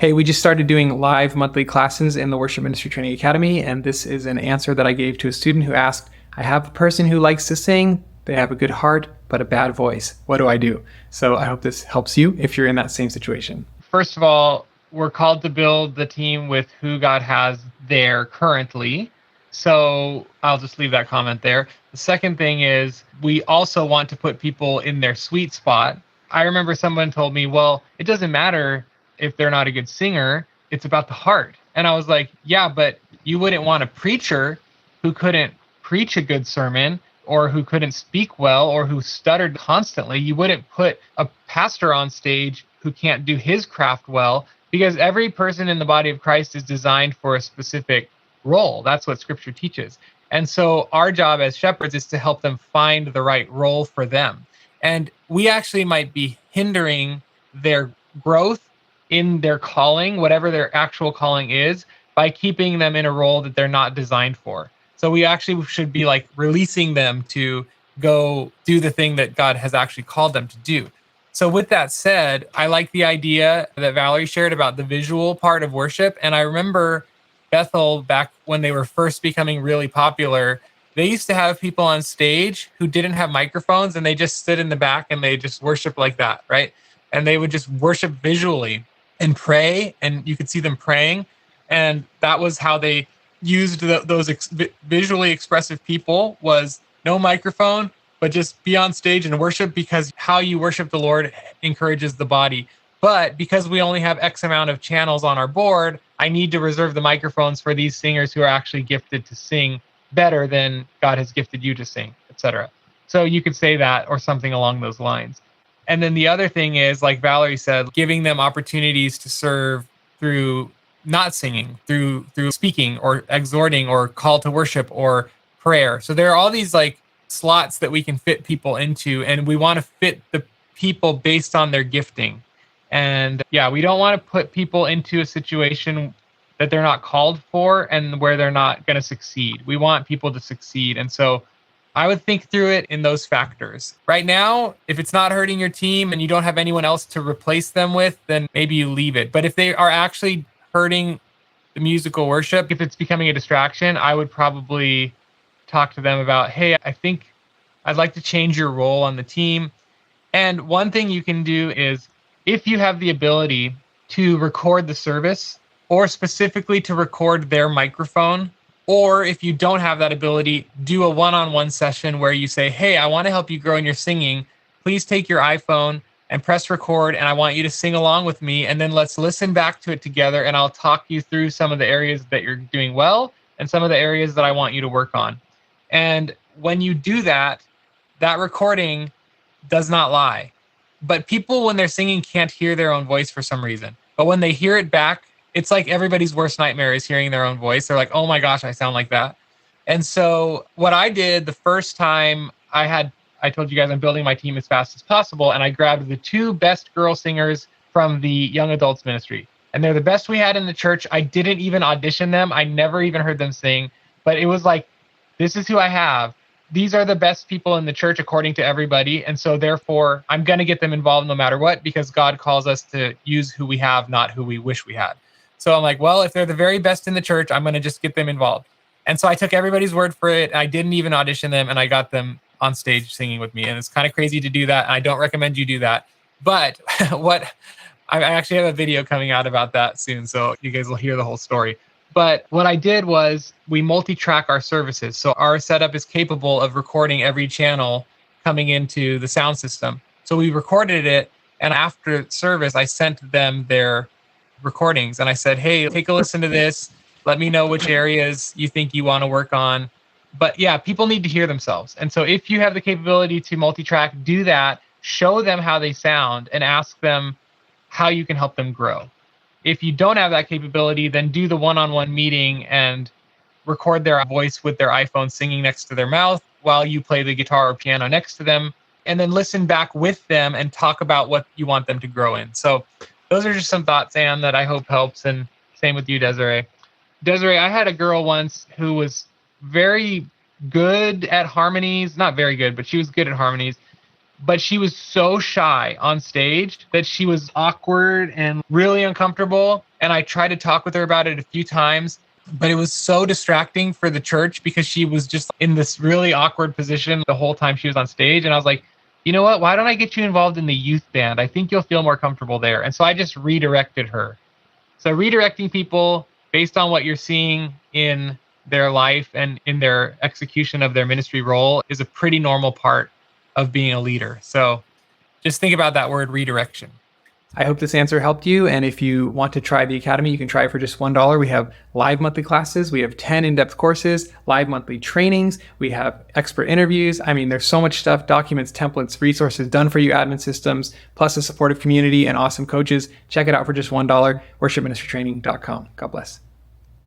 Hey, we just started doing live monthly classes in the Worship Ministry Training Academy, and this is an answer that I gave to a student who asked, I have a person who likes to sing, they have a good heart, but a bad voice. What do I do? So I hope this helps you if you're in that same situation. First of all, we're called to build the team with who God has there currently. So I'll just leave that comment there. The second thing is we also want to put people in their sweet spot. I remember someone told me, well, it doesn't matter if they're not a good singer, it's about the heart. And I was like, yeah, but you wouldn't want a preacher who couldn't preach a good sermon or who couldn't speak well or who stuttered constantly. You wouldn't put a pastor on stage who can't do his craft well, because every person in the body of Christ is designed for a specific role. That's what Scripture teaches. And so our job as shepherds is to help them find the right role for them. And we actually might be hindering their growth in their calling, whatever their actual calling is, by keeping them in a role that they're not designed for. So we actually should be like releasing them to go do the thing that God has actually called them to do. So with that said, I like the idea that Valerie shared about the visual part of worship. And I remember Bethel, back when they were first becoming really popular, they used to have people on stage who didn't have microphones and they just stood in the back and they just worship like that, right? And they would just worship visually and pray, and you could see them praying. And that was how they used those visually expressive people, was no microphone, but just be on stage and worship, because how you worship the Lord encourages the body. But because we only have X amount of channels on our board, I need to reserve the microphones for these singers who are actually gifted to sing better than God has gifted you to sing, etc. So you could say that or something along those lines. And then the other thing is, like Valerie said, giving them opportunities to serve through not singing, through speaking or exhorting or call to worship or prayer. So there are all these like slots that we can fit people into, and we want to fit the people based on their gifting. And yeah, we don't want to put people into a situation that they're not called for and where they're not going to succeed. We want people to succeed. And so I would think through it in those factors. Right now, if it's not hurting your team and you don't have anyone else to replace them with, then maybe you leave it. But if they are actually hurting the musical worship, if it's becoming a distraction, I would probably talk to them about, hey, I think I'd like to change your role on the team. And one thing you can do is, if you have the ability to record the service, or specifically to record their microphone, or if you don't have that ability, do a one-on-one session where you say, hey, I want to help you grow in your singing. Please take your iPhone and press record, and I want you to sing along with me, and then let's listen back to it together, and I'll talk you through some of the areas that you're doing well and some of the areas that I want you to work on. And when you do that, that recording does not lie. But people, when they're singing, can't hear their own voice for some reason. But when they hear it back, it's like everybody's worst nightmare is hearing their own voice. They're like, oh my gosh, I sound like that. And so what I did the first time I told you guys I'm building my team as fast as possible, and I grabbed the two best girl singers from the young adults ministry. And they're the best we had in the church. I didn't even audition them. I never even heard them sing. But it was like, this is who I have. These are the best people in the church according to everybody. And so therefore, I'm going to get them involved no matter what, because God calls us to use who we have, not who we wish we had. So I'm like, well, if they're the very best in the church, I'm going to just get them involved. And so I took everybody's word for it. I didn't even audition them, and I got them on stage singing with me. And it's kind of crazy to do that. I don't recommend you do that. But I actually have a video coming out about that soon, so you guys will hear the whole story. But what I did was we multi-track our services. So our setup is capable of recording every channel coming into the sound system. So we recorded it, and after service, I sent them their recordings, and I said, hey, take a listen to this. Let me know which areas you think you want to work on. But yeah, people need to hear themselves. And so if you have the capability to multi-track, do that. Show them how they sound and ask them how you can help them grow. If you don't have that capability, then do the one-on-one meeting and record their voice with their iPhone singing next to their mouth while you play the guitar or piano next to them, and then listen back with them and talk about what you want them to grow in. So those are just some thoughts, Anne, that I hope helps. And same with you, Desiree. Desiree, I had a girl once who was very good at harmonies. Not very good, but she was good at harmonies. but she was so shy on stage that she was awkward and really uncomfortable. And I tried to talk with her about it a few times, but it was so distracting for the church because she was just in this really awkward position the whole time she was on stage. And I was like, you know what? Why don't I get you involved in the youth band? I think you'll feel more comfortable there. And so I just redirected her. So redirecting people based on what you're seeing in their life and in their execution of their ministry role is a pretty normal part of being a leader. So just think about that word, redirection. I hope this answer helped you. And if you want to try the Academy, you can try it for just $1. We have live monthly classes. We have 10 in-depth courses, live monthly trainings. We have expert interviews. I mean, there's so much stuff, documents, templates, resources, done for you admin systems, plus a supportive community and awesome coaches. Check it out for just $1, worshipministrytraining.com. God bless.